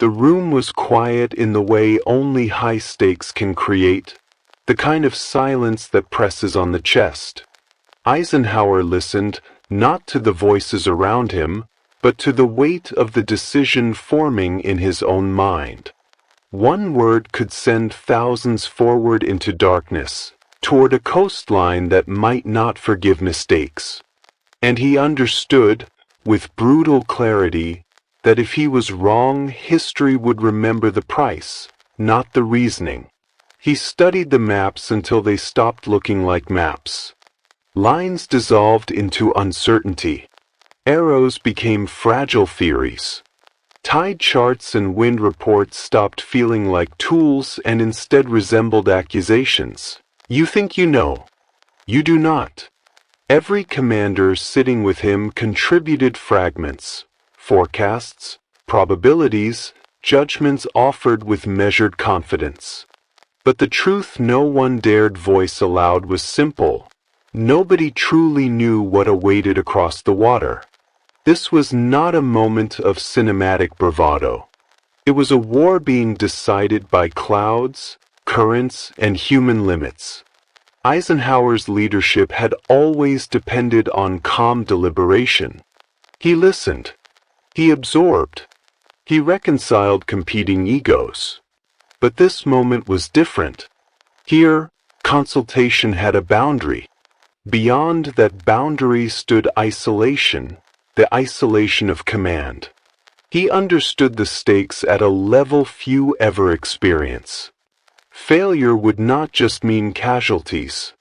The room was quiet in the way only high stakes can create, the kind of silence that presses on the chest. Eisenhower listened not to the voices around him, but to the weight of the decision forming in his own mind. One word could send thousands forward into darkness, toward a coastline that might not forgive mistakes. And he understood, with brutal clarity, that if he was wrong, history would remember the price, not the reasoning. He studied the maps until they stopped looking like maps. Lines dissolved into uncertainty. Arrows became fragile theories. Tide charts and wind reports stopped feeling like tools and instead resembled accusations. You think you know. You do not. Every commander sitting with him contributed fragments, forecasts, probabilities, judgments offered with measured confidence. But the truth no one dared voice aloud was simple. Nobody truly knew what awaited across the water. This was not a moment of cinematic bravado. It was a war being decided by clouds, currents, and human limits. Eisenhower's leadership had always depended on calm deliberation. He listened. He absorbed. He reconciled competing egos. But this moment was different. Here, consultation had a boundary. Beyond that boundary stood isolation, the isolation of command. He understood the stakes at a level few ever experience. Failure would not just mean casualties.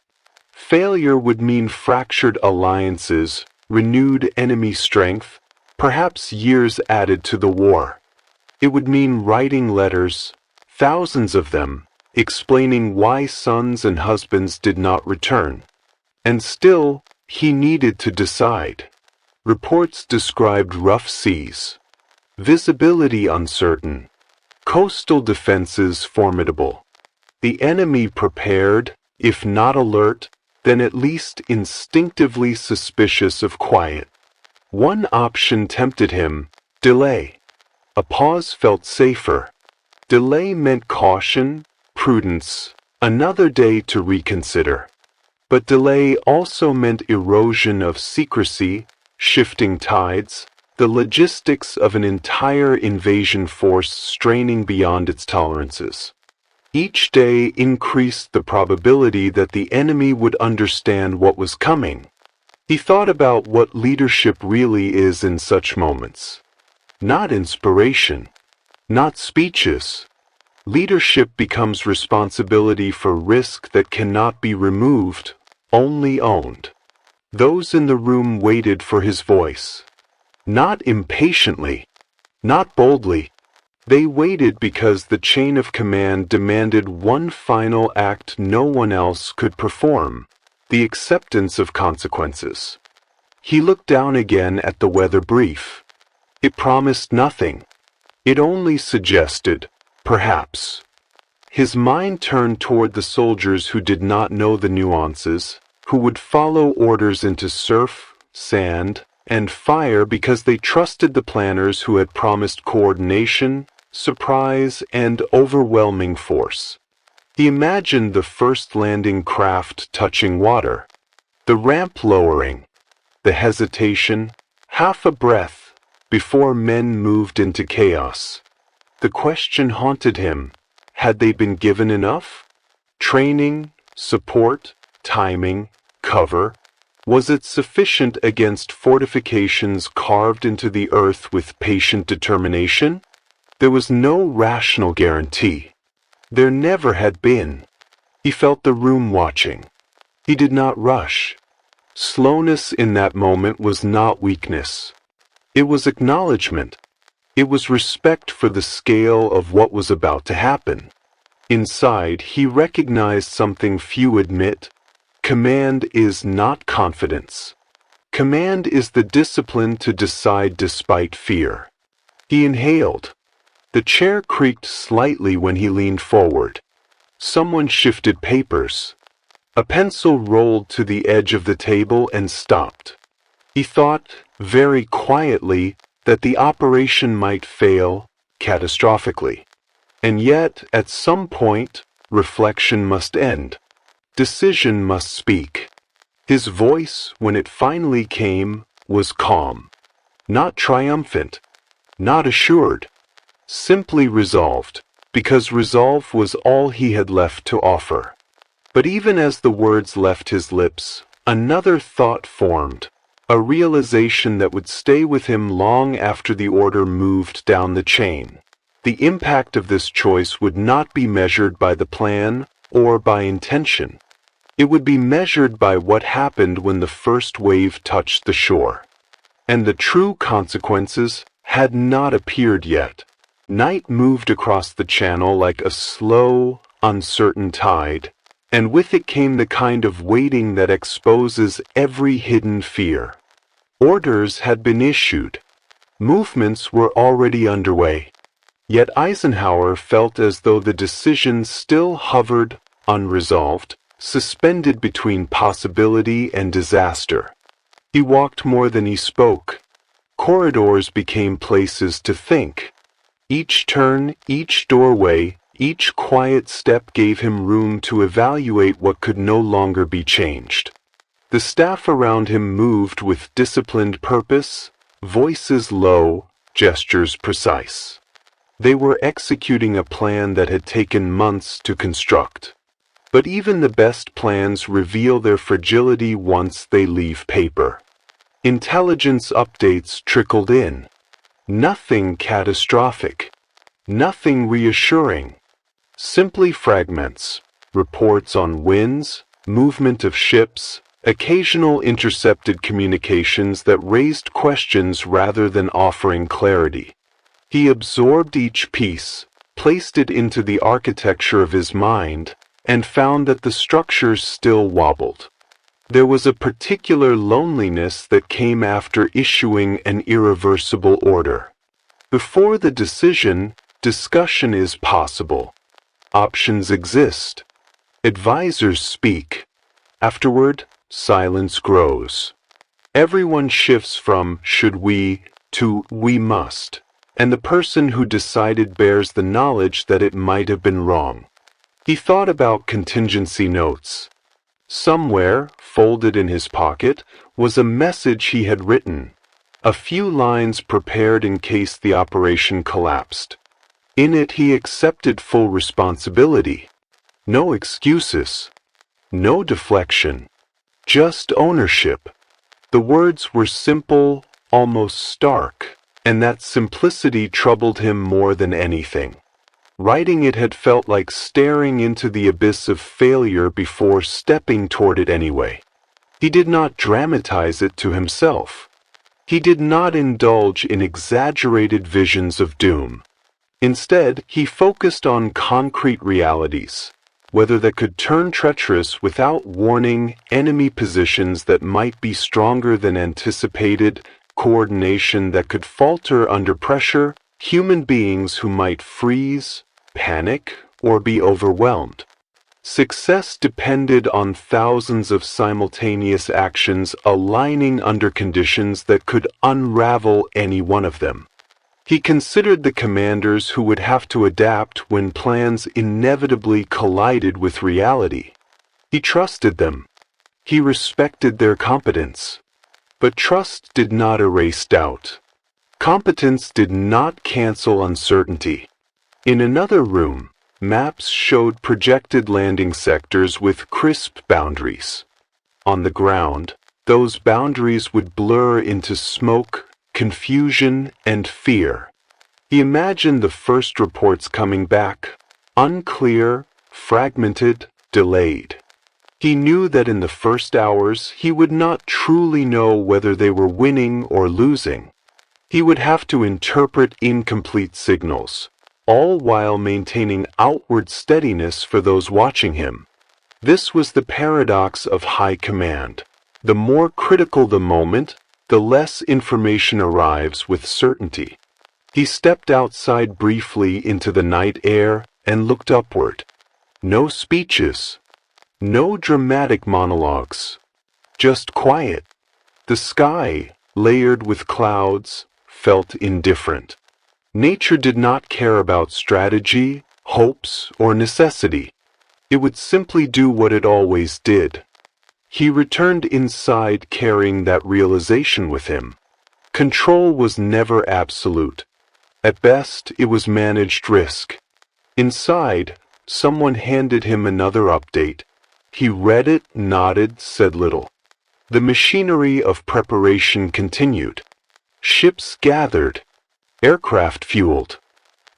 Failure would mean fractured alliances, renewed enemy strength, perhaps years added to the war. It would mean writing letters, thousands of them, explaining why sons and husbands did not return. And still, he needed to decide. Reports described rough seas, visibility uncertain, coastal defenses formidable. The enemy prepared, if not alert, then at least instinctively suspicious of quiet. One option tempted him: delay. A pause felt safer. Delay meant caution, prudence, another day to reconsider. But delay also meant erosion of secrecy, shifting tides, the logistics of an entire invasion force straining beyond its tolerances. Each day increased the probability that the enemy would understand what was coming. He thought about what leadership really is in such moments. Not inspiration, not speeches. Leadership becomes responsibility for risk that cannot be removed, only owned. Those in the room waited for his voice. Not impatiently, not boldly. They waited because the chain of command demanded one final act no one else could perform: the acceptance of consequences. He looked down again at the weather brief. It promised nothing. It only suggested, perhaps. His mind turned toward the soldiers who did not know the nuances, who would follow orders into surf, sand, and fire because they trusted the planners who had promised coordination, surprise, and overwhelming force. He imagined the first landing craft touching water, the ramp lowering, the hesitation, half a breath, before men moved into chaos. The question haunted him: had they been given enough? Training, support, timing, cover? Was it sufficient against fortifications carved into the earth with patient determination? There was no rational guarantee. There never had been. He felt the room watching. He did not rush. Slowness in that moment was not weakness. It was acknowledgement. It was respect for the scale of what was about to happen. Inside, he recognized something few admit. Command is not confidence. Command is the discipline to decide despite fear. He inhaled. The chair creaked slightly when he leaned forward. Someone shifted papers. A pencil rolled to the edge of the table and stopped. He thought, very quietly, that the operation might fail, catastrophically. And yet, at some point, reflection must end. Decision must speak. His voice, when it finally came, was calm. Not triumphant. Not assured. Simply resolved, because resolve was all he had left to offer. But even as the words left his lips, another thought formed, a realization that would stay with him long after the order moved down the chain. The impact of this choice would not be measured by the plan or by intention. It would be measured by what happened when the first wave touched the shore. And the true consequences had not appeared yet. Night moved across the channel like a slow, uncertain tide, and with it came the kind of waiting that exposes every hidden fear. Orders had been issued. Movements were already underway. Yet Eisenhower felt as though the decision still hovered, unresolved, suspended between possibility and disaster. He walked more than he spoke. Corridors became places to think. Each turn, each doorway, each quiet step gave him room to evaluate what could no longer be changed. The staff around him moved with disciplined purpose, voices low, gestures precise. They were executing a plan that had taken months to construct. But even the best plans reveal their fragility once they leave paper. Intelligence updates trickled in. Nothing catastrophic. Nothing reassuring. Simply fragments, reports on winds, movement of ships, occasional intercepted communications that raised questions rather than offering clarity. He absorbed each piece, placed it into the architecture of his mind, and found that the structures still wobbled. There was a particular loneliness that came after issuing an irreversible order. Before the decision, discussion is possible. Options exist. Advisors speak. Afterward, silence grows. Everyone shifts from "should we" to "we must," and the person who decided bears the knowledge that it might have been wrong. He thought about contingency notes. Somewhere, folded in his pocket, was a message he had written, a few lines prepared in case the operation collapsed. In it he accepted full responsibility. No excuses. No deflection. Just ownership. The words were simple, almost stark, and that simplicity troubled him more than anything. Writing it had felt like staring into the abyss of failure before stepping toward it anyway. He did not dramatize it to himself. He did not indulge in exaggerated visions of doom. Instead, he focused on concrete realities, weather that could turn treacherous without warning, enemy positions that might be stronger than anticipated, coordination that could falter under pressure, human beings who might freeze, panic, or be overwhelmed. Success depended on thousands of simultaneous actions aligning under conditions that could unravel any one of them. He considered the commanders who would have to adapt when plans inevitably collided with reality. He trusted them. He respected their competence. But trust did not erase doubt. Competence did not cancel uncertainty. In another room, maps showed projected landing sectors with crisp boundaries. On the ground, those boundaries would blur into smoke, confusion, and fear. He imagined the first reports coming back, unclear, fragmented, delayed. He knew that in the first hours he would not truly know whether they were winning or losing. He would have to interpret incomplete signals, all while maintaining outward steadiness for those watching him. This was the paradox of high command. The more critical the moment, the less information arrives with certainty. He stepped outside briefly into the night air and looked upward. No speeches. No dramatic monologues. Just quiet. The sky, layered with clouds, felt indifferent. Nature did not care about strategy, hopes, or necessity. It would simply do what it always did. He returned inside carrying that realization with him. Control was never absolute. At best, it was managed risk. Inside, someone handed him another update. He read it, nodded, said little. The machinery of preparation continued. Ships gathered. Aircraft fueled.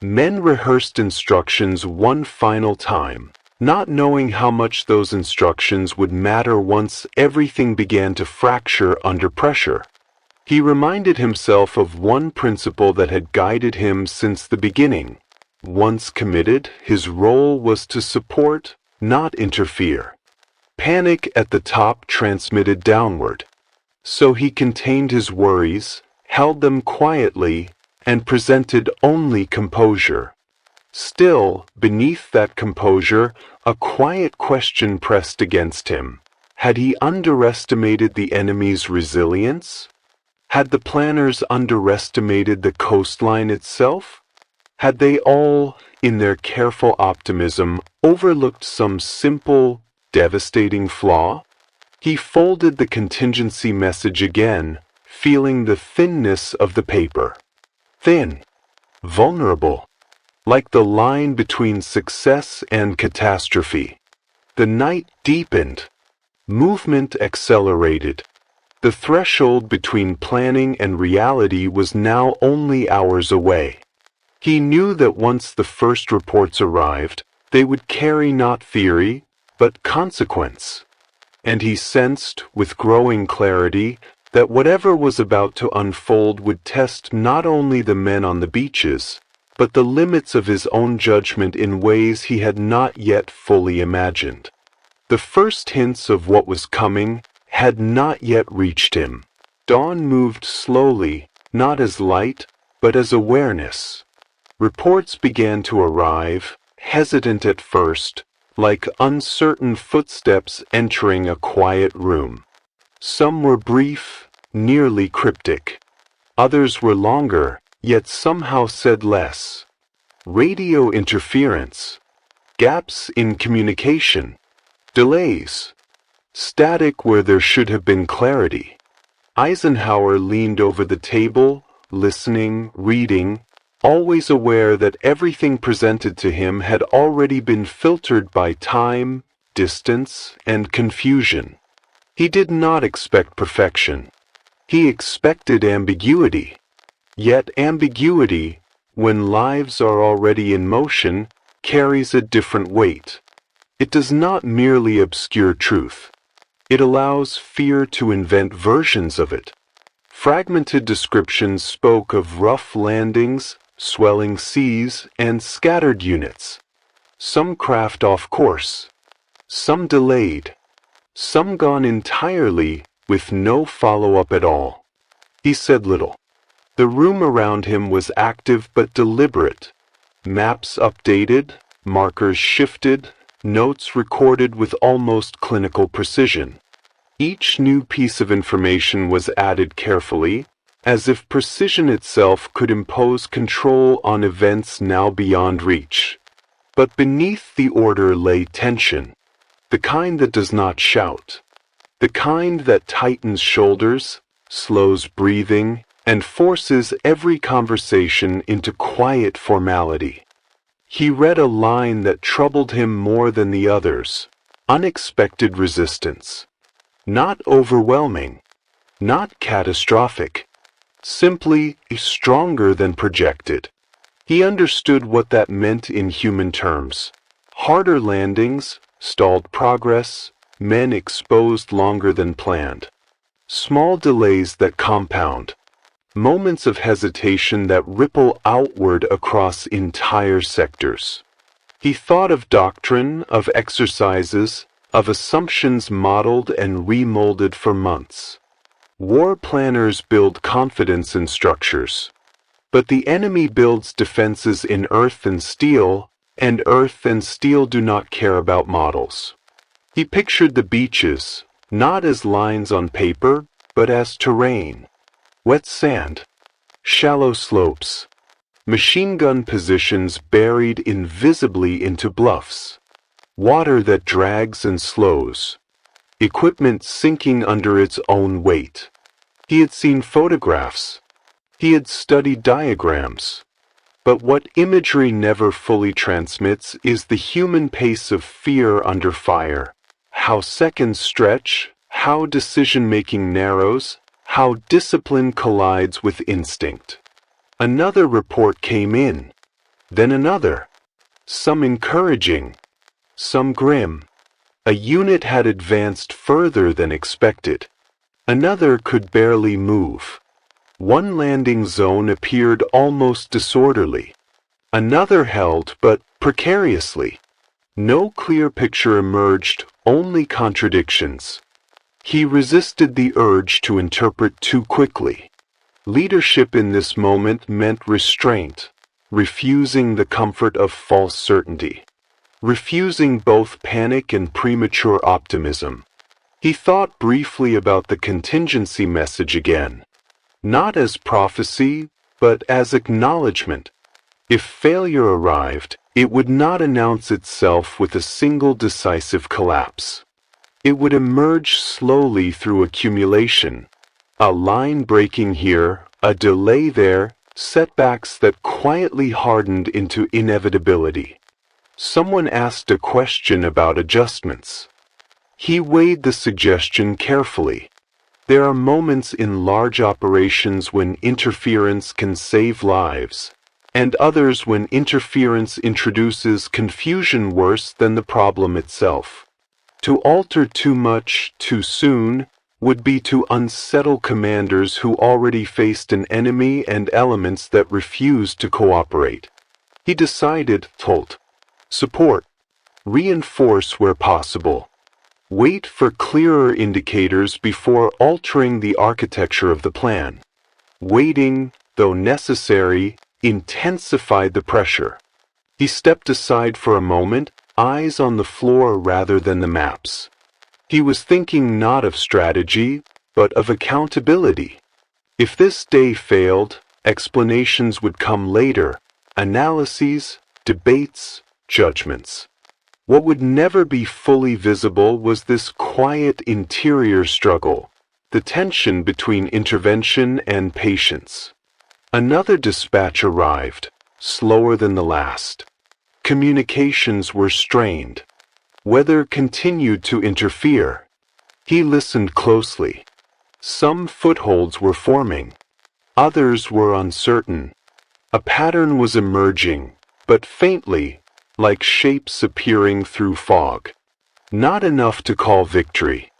Men rehearsed instructions one final time, not knowing how much those instructions would matter once everything began to fracture under pressure. He reminded himself of one principle that had guided him since the beginning. Once committed, his role was to support, not interfere. Panic at the top transmitted downward. So he contained his worries, held them quietly, and presented only composure. Still, beneath that composure, a quiet question pressed against him. Had he underestimated the enemy's resilience? Had the planners underestimated the coastline itself? Had they all, in their careful optimism, overlooked some simple, devastating flaw? He folded the contingency message again, feeling the thinness of the paper. Thin, vulnerable, like the line between success and catastrophe. The night deepened. Movement accelerated. The threshold between planning and reality was now only hours away. He knew that once the first reports arrived, they would carry not theory, but consequence. And he sensed, with growing clarity, that whatever was about to unfold would test not only the men on the beaches, but the limits of his own judgment in ways he had not yet fully imagined. The first hints of what was coming had not yet reached him. Dawn moved slowly, not as light, but as awareness. Reports began to arrive, hesitant at first, like uncertain footsteps entering a quiet room. Some were brief, nearly cryptic. Others were longer, yet somehow said less. Radio interference, gaps in communication, delays, static where there should have been clarity. Eisenhower leaned over the table, listening, reading, always aware that everything presented to him had already been filtered by time, distance, and confusion. He did not expect perfection. He expected ambiguity. Yet ambiguity, when lives are already in motion, carries a different weight. It does not merely obscure truth. It allows fear to invent versions of it. Fragmented descriptions spoke of rough landings, swelling seas, and scattered units. Some craft off course. Some delayed. Some gone entirely with no follow-up at all. He said little. The room around him was active but deliberate. Maps updated, markers shifted, notes recorded with almost clinical precision. Each new piece of information was added carefully, as if precision itself could impose control on events now beyond reach. But beneath the order lay tension, the kind that does not shout, the kind that tightens shoulders, slows breathing, and forces every conversation into quiet formality. He read a line that troubled him more than the others: unexpected resistance. Not overwhelming, not catastrophic, simply stronger than projected. He understood what that meant in human terms. Harder landings, stalled progress, men exposed longer than planned. Small delays that compound. Moments of hesitation that ripple outward across entire sectors. He thought of doctrine, of exercises, of assumptions modeled and remolded for months. War planners build confidence in structures, but the enemy builds defenses in earth and steel do not care about models. He pictured the beaches, not as lines on paper, but as terrain. Wet sand, shallow slopes, Machine gun positions buried invisibly into bluffs. Water that drags and slows. Equipment sinking under its own weight. He had seen photographs. He had studied diagrams. But what imagery never fully transmits is the human pace of fear under fire. How seconds stretch, how decision-making narrows, how discipline collides with instinct. Another report came in, then another, some encouraging, some grim. A unit had advanced further than expected. Another could barely move. One landing zone appeared almost disorderly. Another held, but precariously. No clear picture emerged, only contradictions. He resisted the urge to interpret too quickly. Leadership in this moment meant restraint, refusing the comfort of false certainty, refusing both panic and premature optimism. He thought briefly about the contingency message again, not as prophecy, but as acknowledgement. If failure arrived, it would not announce itself with a single decisive collapse. It would emerge slowly through accumulation. A line breaking here, a delay there, setbacks that quietly hardened into inevitability. Someone asked a question about adjustments. He weighed the suggestion carefully. There are moments in large operations when interference can save lives, and others when interference introduces confusion worse than the problem itself. To alter too much, too soon, would be to unsettle commanders who already faced an enemy and elements that refused to cooperate. He decided, support, reinforce where possible. Wait for clearer indicators before altering the architecture of the plan. Waiting, though necessary, intensified the pressure. He stepped aside for a moment, eyes on the floor rather than the maps. He was thinking not of strategy, but of accountability. If this day failed, explanations would come later, analyses, debates, judgments. What would never be fully visible was this quiet interior struggle, the tension between intervention and patience. Another dispatch arrived, slower than the last. Communications were strained. Weather continued to interfere. He listened closely. Some footholds were forming. Others were uncertain. A pattern was emerging, but faintly, like shapes appearing through fog. Not enough to call victory.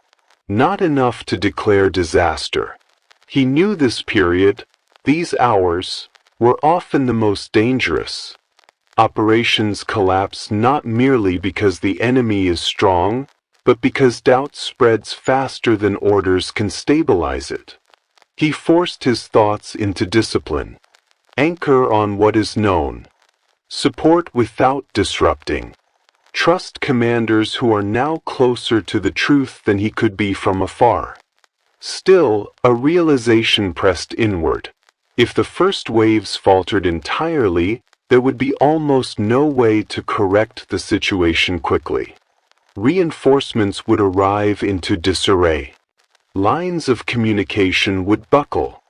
Not enough to declare disaster. He knew this period, these hours, were often the most dangerous. Operations collapse not merely because the enemy is strong, but because doubt spreads faster than orders can stabilize it. He forced his thoughts into discipline. Anchor on what is known. Support without disrupting. Trust commanders who are now closer to the truth than he could be from afar. Still, a realization pressed inward. If the first waves faltered entirely, there would be almost no way to correct the situation quickly. Reinforcements would arrive into disarray. Lines of communication would buckle.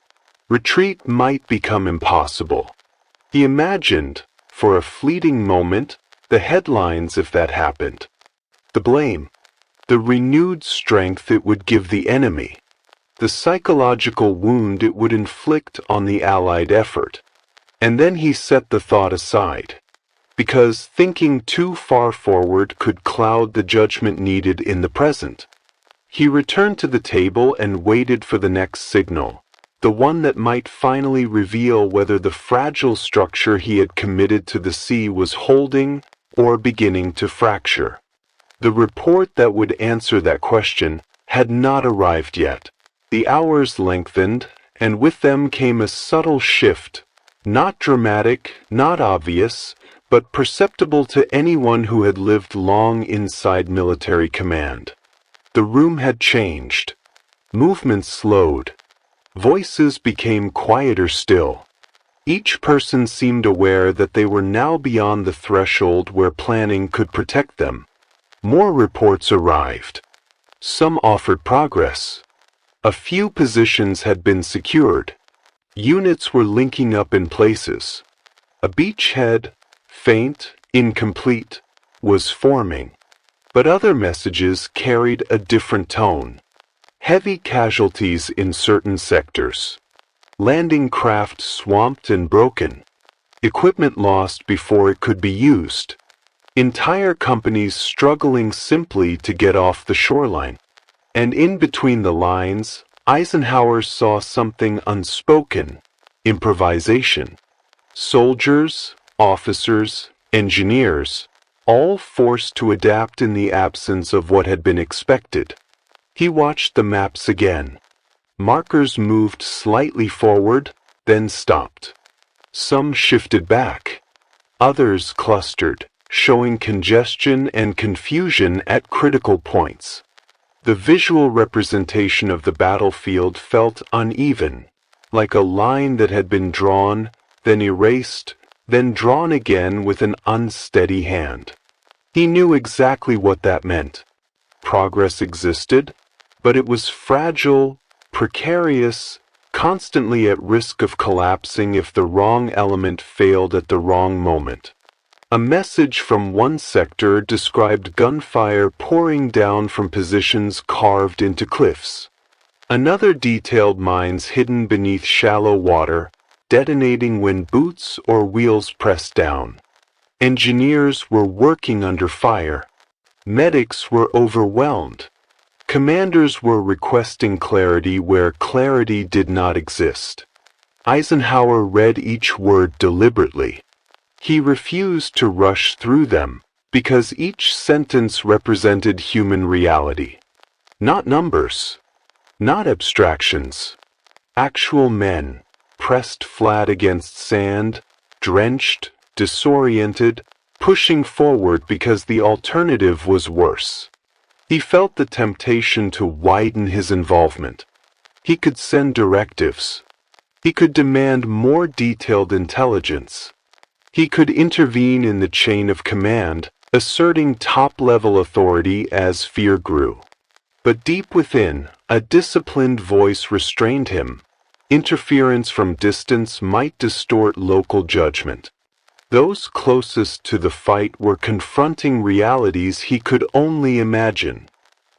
Retreat might become impossible. He imagined, for a fleeting moment, the headlines if that happened. The blame. The renewed strength it would give the enemy. The psychological wound it would inflict on the Allied effort. And then he set the thought aside, because thinking too far forward could cloud the judgment needed in the present. He returned to the table and waited for the next signal, the one that might finally reveal whether the fragile structure he had committed to the sea was holding or beginning to fracture. The report that would answer that question had not arrived yet. The hours lengthened, and with them came a subtle shift. Not dramatic, not obvious, but perceptible to anyone who had lived long inside military command. The room had changed. Movements slowed. Voices became quieter still. Each person seemed aware that they were now beyond the threshold where planning could protect them. More reports arrived. Some offered progress. A few positions had been secured. Units were linking up in places. A beachhead, faint, incomplete, was forming. But other messages carried a different tone. Heavy casualties in certain sectors. Landing craft swamped and broken. Equipment lost before it could be used. Entire companies struggling simply to get off the shoreline. And in between the lines, Eisenhower saw something unspoken: improvisation. Soldiers, officers, engineers, all forced to adapt in the absence of what had been expected. He watched the maps again. Markers moved slightly forward, then stopped. Some shifted back. Others clustered, showing congestion and confusion at critical points. The visual representation of the battlefield felt uneven, like a line that had been drawn, then erased, then drawn again with an unsteady hand. He knew exactly what that meant. Progress existed, but it was fragile, precarious, constantly at risk of collapsing if the wrong element failed at the wrong moment. A message from one sector described gunfire pouring down from positions carved into cliffs. Another detailed mines hidden beneath shallow water, detonating when boots or wheels pressed down. Engineers were working under fire. Medics were overwhelmed. Commanders were requesting clarity where clarity did not exist. Eisenhower read each word deliberately. He refused to rush through them, because each sentence represented human reality. Not numbers, not abstractions. Actual men, pressed flat against sand, drenched, disoriented, pushing forward because the alternative was worse. He felt the temptation to widen his involvement. He could send directives. He could demand more detailed intelligence. He could intervene in the chain of command, asserting top-level authority as fear grew. But deep within, a disciplined voice restrained him. Interference from distance might distort local judgment. Those closest to the fight were confronting realities he could only imagine.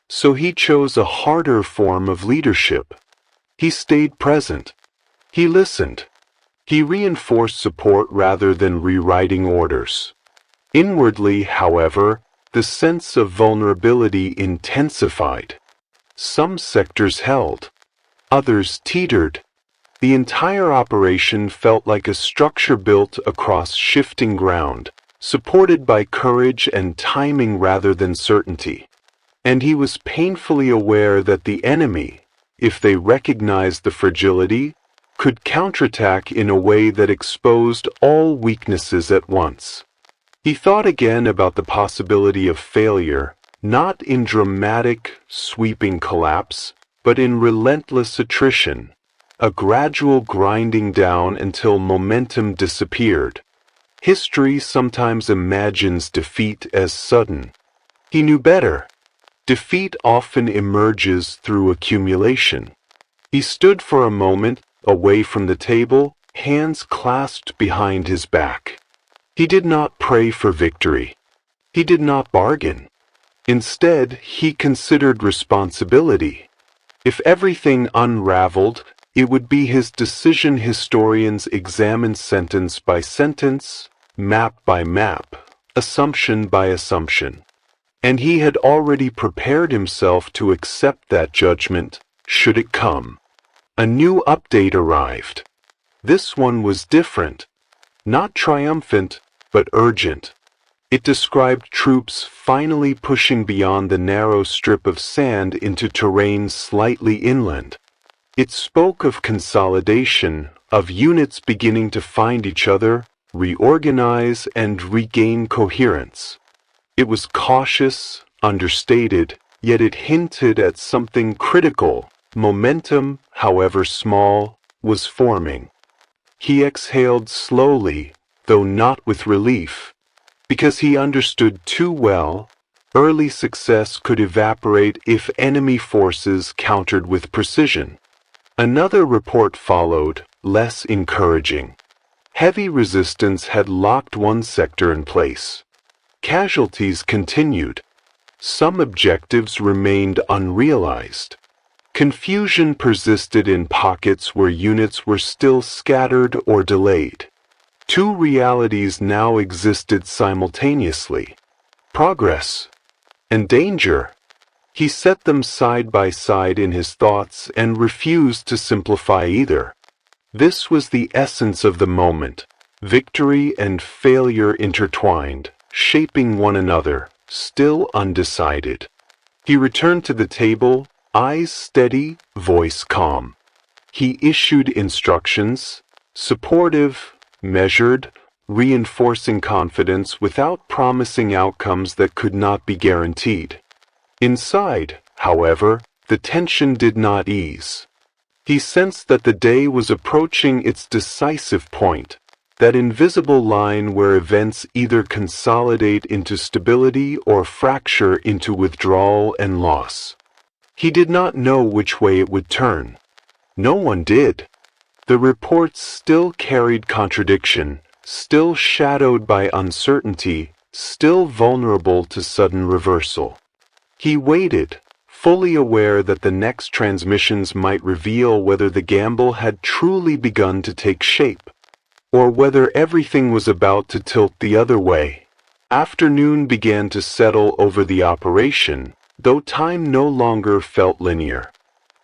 So he chose a harder form of leadership. He stayed present. He listened. He reinforced support rather than rewriting orders. Inwardly, however, the sense of vulnerability intensified. Some sectors held. Others teetered. The entire operation felt like a structure built across shifting ground, supported by courage and timing rather than certainty. And he was painfully aware that the enemy, if they recognized the fragility, could counterattack in a way that exposed all weaknesses at once. He thought again about the possibility of failure, not in dramatic, sweeping collapse, but in relentless attrition, a gradual grinding down until momentum disappeared. History sometimes imagines defeat as sudden. He knew better. Defeat often emerges through accumulation. He stood for a moment, away from the table, hands clasped behind his back. He did not pray for victory. He did not bargain. Instead, he considered responsibility. If everything unraveled, it would be his decision. Historians examine sentence by sentence, map by map, assumption by assumption. And he had already prepared himself to accept that judgment, should it come. A new update arrived. This one was different. Not triumphant, but urgent. It described troops finally pushing beyond the narrow strip of sand into terrain slightly inland. It spoke of consolidation, of units beginning to find each other, reorganize, and regain coherence. It was cautious, understated, yet it hinted at something critical. Momentum, however small, was forming. He exhaled slowly, though not with relief, because he understood too well early success could evaporate if enemy forces countered with precision. Another report followed, less encouraging. Heavy resistance had locked one sector in place. Casualties continued. Some objectives remained unrealized. Confusion persisted in pockets where units were still scattered or delayed. Two realities now existed simultaneously: progress and danger. He set them side by side in his thoughts and refused to simplify either. This was the essence of the moment: victory and failure intertwined, shaping one another, still undecided. He returned to the table, eyes steady, voice calm. He issued instructions, supportive, measured, reinforcing confidence without promising outcomes that could not be guaranteed. Inside, however, the tension did not ease. He sensed that the day was approaching its decisive point, that invisible line where events either consolidate into stability or fracture into withdrawal and loss. He did not know which way it would turn. No one did. The reports still carried contradiction, still shadowed by uncertainty, still vulnerable to sudden reversal. He waited, fully aware that the next transmissions might reveal whether the gamble had truly begun to take shape, or whether everything was about to tilt the other way. Afternoon began to settle over the operation, though time no longer felt linear.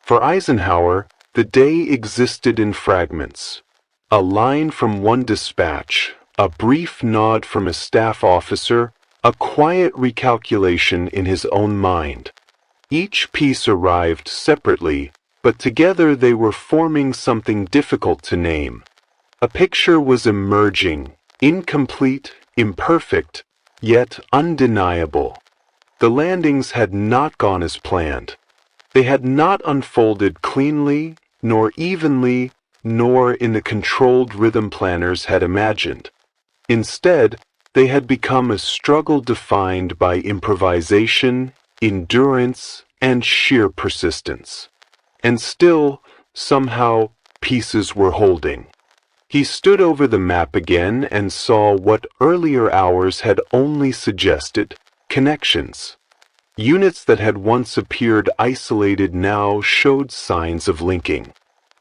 For Eisenhower, the day existed in fragments. A line from one dispatch, a brief nod from a staff officer, a quiet recalculation in his own mind. Each piece arrived separately, but together they were forming something difficult to name. A picture was emerging, incomplete, imperfect, yet undeniable. The landings had not gone as planned. They had not unfolded cleanly, nor evenly, nor in the controlled rhythm planners had imagined. Instead, they had become a struggle defined by improvisation, endurance, and sheer persistence. And still, somehow, pieces were holding. He stood over the map again and saw what earlier hours had only suggested: connections. Units that had once appeared isolated now showed signs of linking.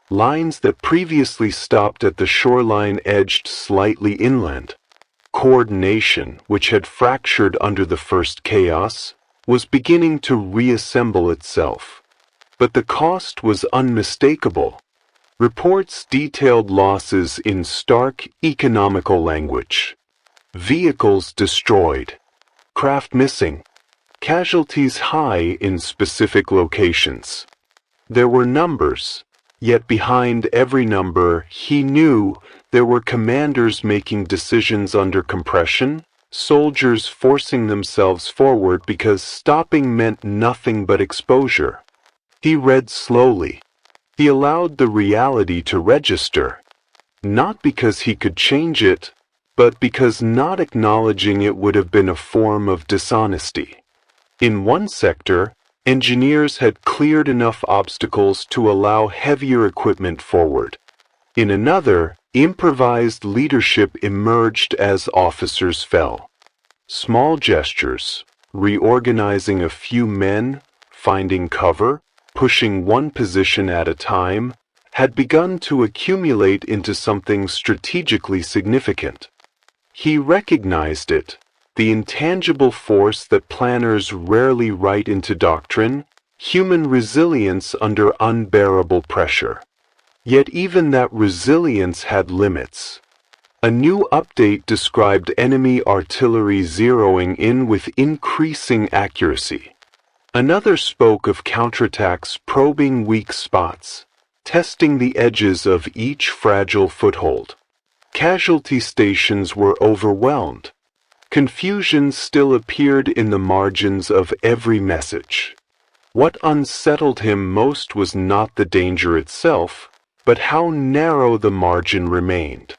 Lines that previously stopped at the shoreline edged slightly inland. Coordination, which had fractured under the first chaos, was beginning to reassemble itself. But the cost was unmistakable. Reports detailed losses in stark economical language. Vehicles destroyed, craft missing, casualties high in specific locations. There were numbers, yet behind every number, he knew there were commanders making decisions under compression, soldiers forcing themselves forward because stopping meant nothing but exposure. He read slowly. He allowed the reality to register, not because he could change it, but because not acknowledging it would have been a form of dishonesty. In one sector, engineers had cleared enough obstacles to allow heavier equipment forward. In another, improvised leadership emerged as officers fell. Small gestures, reorganizing a few men, finding cover, pushing one position at a time, had begun to accumulate into something strategically significant. He recognized it, the intangible force that planners rarely write into doctrine, human resilience under unbearable pressure. Yet even that resilience had limits. A new update described enemy artillery zeroing in with increasing accuracy. Another spoke of counterattacks probing weak spots, testing the edges of each fragile foothold. Casualty stations were overwhelmed. Confusion still appeared in the margins of every message. What unsettled him most was not the danger itself, but how narrow the margin remained.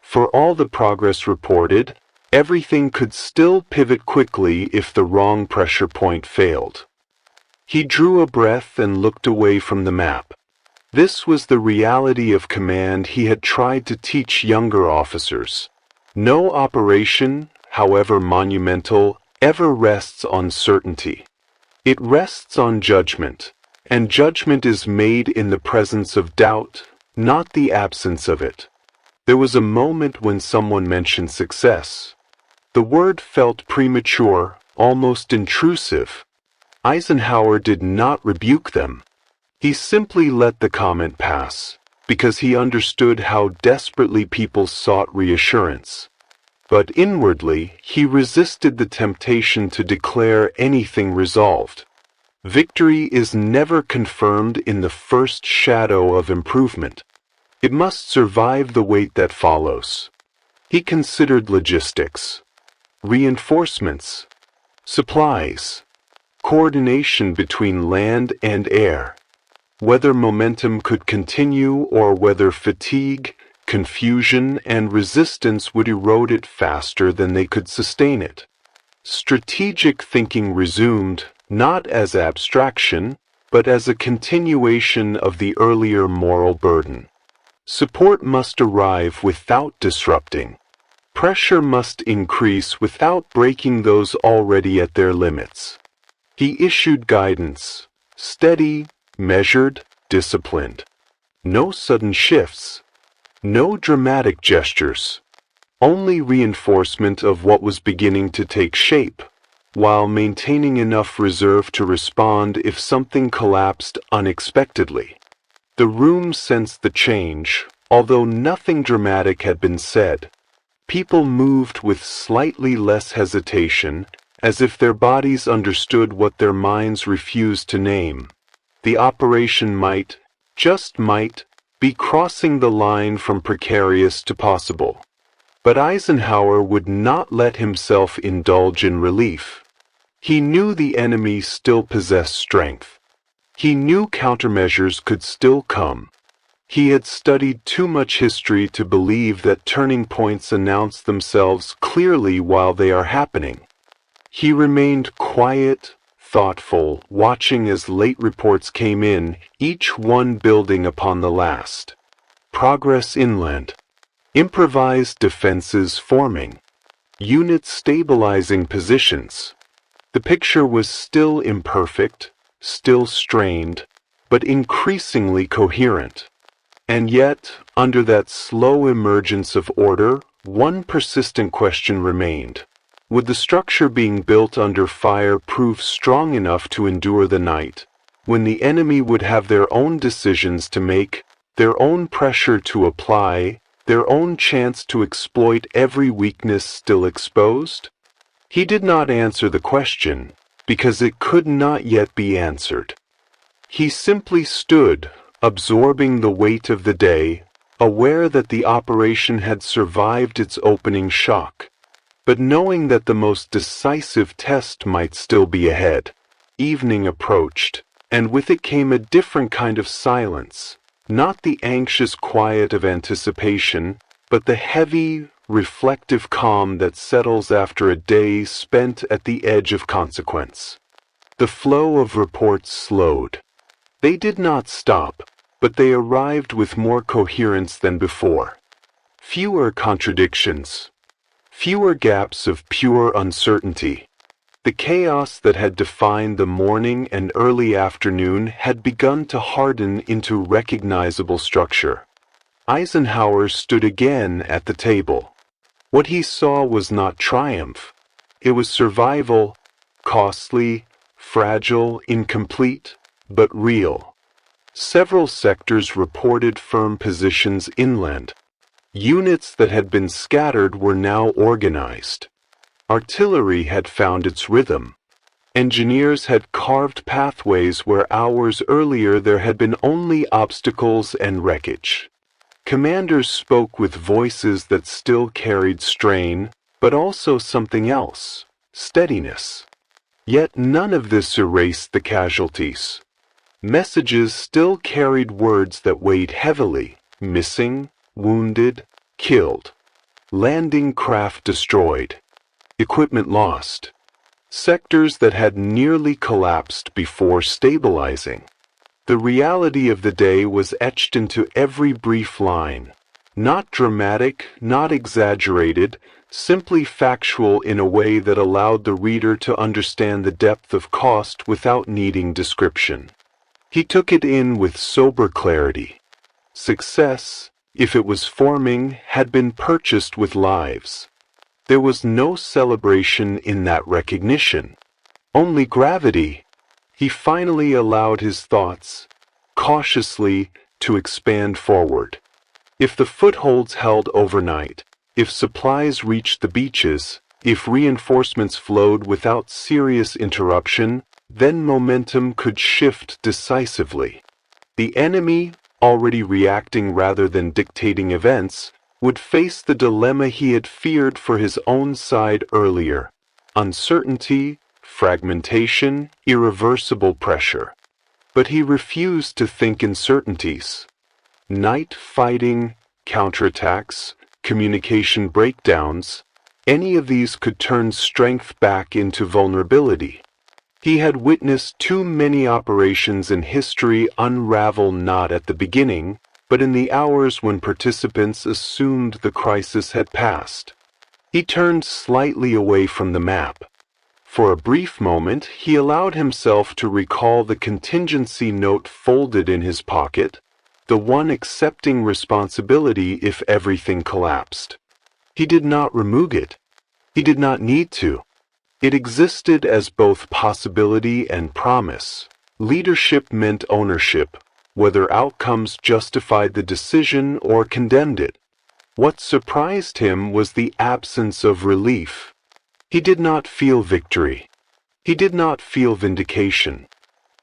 For all the progress reported, everything could still pivot quickly if the wrong pressure point failed. He drew a breath and looked away from the map. This was the reality of command he had tried to teach younger officers. No operation, however monumental, ever rests on certainty. It rests on judgment, and judgment is made in the presence of doubt, not the absence of it. There was a moment when someone mentioned success. The word felt premature, almost intrusive. Eisenhower did not rebuke them. He simply let the comment pass, because he understood how desperately people sought reassurance. But inwardly, he resisted the temptation to declare anything resolved. Victory is never confirmed in the first shadow of improvement. It must survive the weight that follows. He considered logistics, reinforcements, supplies, coordination between land and air, whether momentum could continue or whether fatigue, confusion, and resistance would erode it faster than they could sustain it. Strategic thinking resumed, not as abstraction, but as a continuation of the earlier moral burden. Support must arrive without disrupting. Pressure must increase without breaking those already at their limits. He issued guidance, steady, measured, disciplined. No sudden shifts. No dramatic gestures. Only reinforcement of what was beginning to take shape, while maintaining enough reserve to respond if something collapsed unexpectedly. The room sensed the change, although nothing dramatic had been said. People moved with slightly less hesitation, as if their bodies understood what their minds refused to name. The operation might, just might, be crossing the line from precarious to possible. But Eisenhower would not let himself indulge in relief. He knew the enemy still possessed strength. He knew countermeasures could still come. He had studied too much history to believe that turning points announce themselves clearly while they are happening. He remained quiet, thoughtful, watching as late reports came in, each one building upon the last. Progress inland. Improvised defenses forming. Units stabilizing positions. The picture was still imperfect, still strained, but increasingly coherent. And yet, under that slow emergence of order, one persistent question remained. Would the structure being built under fire prove strong enough to endure the night, when the enemy would have their own decisions to make, their own pressure to apply, their own chance to exploit every weakness still exposed? He did not answer the question, because it could not yet be answered. He simply stood, absorbing the weight of the day, aware that the operation had survived its opening shock, but knowing that the most decisive test might still be ahead. Evening approached, and with it came a different kind of silence, not the anxious quiet of anticipation, but the heavy, reflective calm that settles after a day spent at the edge of consequence. The flow of reports slowed. They did not stop, but they arrived with more coherence than before. Fewer contradictions. Fewer gaps of pure uncertainty. The chaos that had defined the morning and early afternoon had begun to harden into recognizable structure. Eisenhower stood again at the table. What he saw was not triumph. It was survival, costly, fragile, incomplete, but real. Several sectors reported firm positions inland. Units that had been scattered were now organized. Artillery had found its rhythm. Engineers had carved pathways where hours earlier there had been only obstacles and wreckage. Commanders spoke with voices that still carried strain, but also something else, steadiness. Yet none of this erased the casualties. Messages still carried words that weighed heavily: missing, wounded, killed, landing craft destroyed, equipment lost, sectors that had nearly collapsed before stabilizing. The reality of the day was etched into every brief line, not dramatic, not exaggerated, simply factual in a way that allowed the reader to understand the depth of cost without needing description. He took it in with sober clarity. Success, if it was forming, had been purchased with lives. There was no celebration in that recognition, only gravity. He finally allowed his thoughts, cautiously, to expand forward. If the footholds held overnight, if supplies reached the beaches, if reinforcements flowed without serious interruption, then momentum could shift decisively. The enemy, already reacting rather than dictating events, would face the dilemma he had feared for his own side earlier: uncertainty, fragmentation, irreversible pressure. But he refused to think in certainties. Night fighting, counterattacks, communication breakdowns, any of these could turn strength back into vulnerability. He had witnessed too many operations in history unravel not at the beginning, but in the hours when participants assumed the crisis had passed. He turned slightly away from the map. For a brief moment, he allowed himself to recall the contingency note folded in his pocket, the one accepting responsibility if everything collapsed. He did not remove it. He did not need to. It existed as both possibility and promise. Leadership meant ownership, whether outcomes justified the decision or condemned it. What surprised him was the absence of relief. He did not feel victory. He did not feel vindication.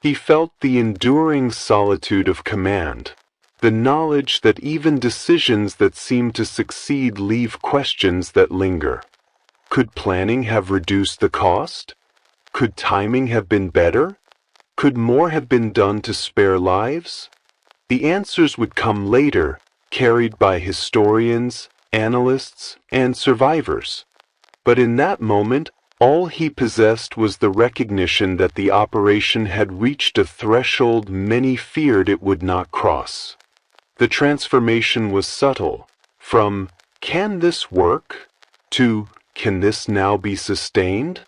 He felt the enduring solitude of command, the knowledge that even decisions that seem to succeed leave questions that linger. Could planning have reduced the cost? Could timing have been better? Could more have been done to spare lives? The answers would come later, carried by historians, analysts, and survivors. But in that moment, all he possessed was the recognition that the operation had reached a threshold many feared it would not cross. The transformation was subtle, from "Can this work?" to "Can this now be sustained?"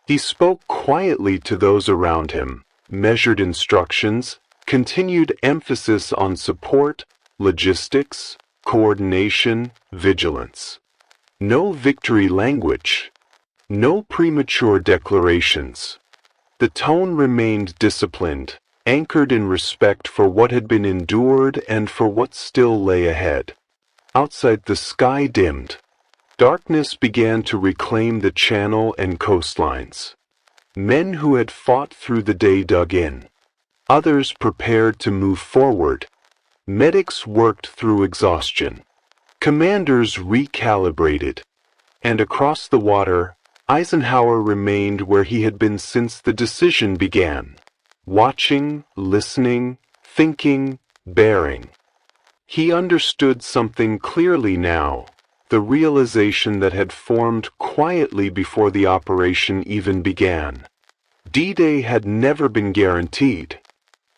He spoke quietly to those around him, measured instructions, continued emphasis on support, logistics, coordination, vigilance. No victory language. No premature declarations. The tone remained disciplined, anchored in respect for what had been endured and for what still lay ahead. Outside, the sky dimmed. Darkness began to reclaim the channel and coastlines. Men who had fought through the day dug in. Others prepared to move forward. Medics worked through exhaustion. Commanders recalibrated. And across the water, Eisenhower remained where he had been since the decision began. Watching, listening, thinking, bearing. He understood something clearly now. The realization that had formed quietly before the operation even began. D-Day had never been guaranteed.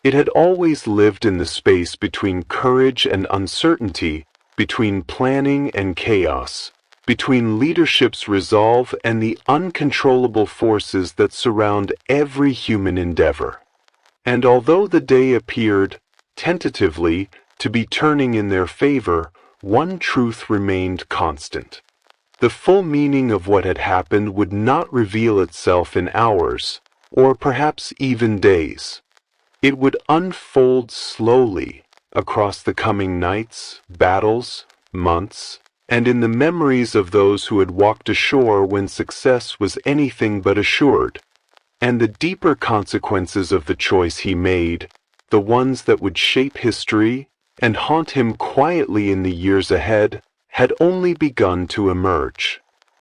It had always lived in the space between courage and uncertainty, between planning and chaos, between leadership's resolve and the uncontrollable forces that surround every human endeavor. And although the day appeared, tentatively, to be turning in their favor, one truth remained constant. The full meaning of what had happened would not reveal itself in hours, or perhaps even days. It would unfold slowly across the coming nights, battles, months, and in the memories of those who had walked ashore when success was anything but assured. And the deeper consequences of the choice he made, the ones that would shape history and haunt him quietly in the years ahead, had only begun to emerge.